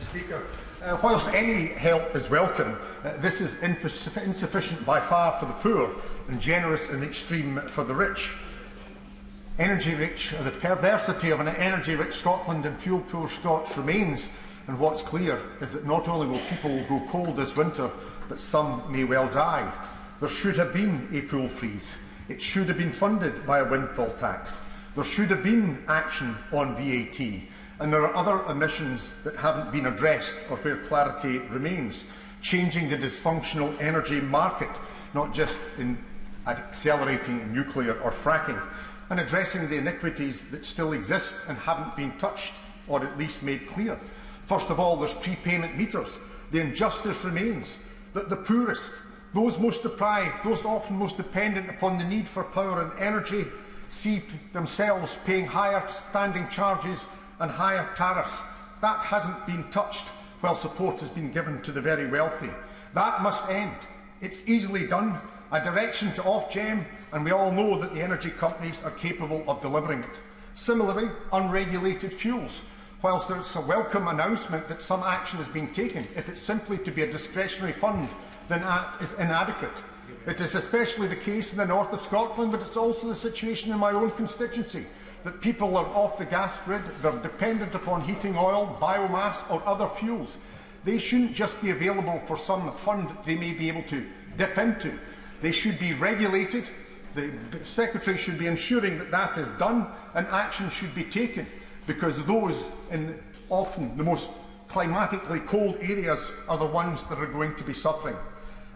Speaker, whilst any help is welcome, this is insufficient by far for the poor and generous in the extreme for the rich. The perversity of an energy-rich Scotland and fuel-poor Scots remains, and what's clear is that not only will people go cold this winter, but some may well die. There should have been a pool freeze. It should have been funded by a windfall tax. There should have been action on VAT. And there are other emissions that haven't been addressed or where clarity remains. Changing the dysfunctional energy market, not just in accelerating nuclear or fracking, and addressing the iniquities that still exist and haven't been touched or at least made clear. First of all, there's prepayment meters. The injustice remains that the poorest, those most deprived, those often most dependent upon the need for power and energy, see themselves paying higher standing charges and higher tariffs. That hasn't been touched while support has been given to the very wealthy. That must end. It's easily done. A direction to Ofgem, and we all know that the energy companies are capable of delivering it. Similarly, unregulated fuels. Whilst there's a welcome announcement that some action has been taken, if it's simply to be a discretionary fund, then that is inadequate. It is especially the case in the north of Scotland, but it's also the situation in my own constituency, that people are off the gas grid, they're dependent upon heating oil, biomass or other fuels. They shouldn't just be available for some fund they may be able to dip into. They should be regulated. The Secretary should be ensuring that that is done and action should be taken, because those in often the most climatically cold areas are the ones that are going to be suffering.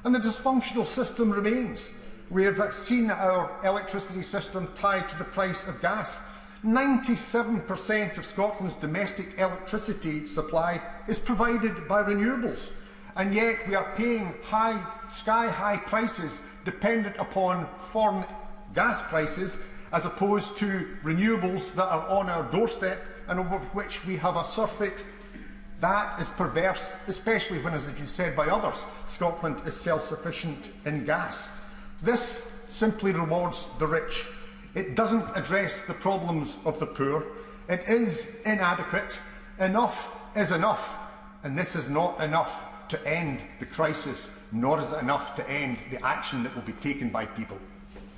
And the dysfunctional system remains. We have seen our electricity system tied to the price of gas. 97% of Scotland's domestic electricity supply is provided by renewables, and yet we are paying sky-high prices dependent upon foreign gas prices as opposed to renewables that are on our doorstep and over which we have a surfeit. That is perverse, especially when, as has been said by others, Scotland is self-sufficient in gas. This simply rewards the rich. It doesn't address the problems of the poor. It is inadequate. Enough is enough, and this is not enough to end the crisis, nor is it enough to end the action that will be taken by people.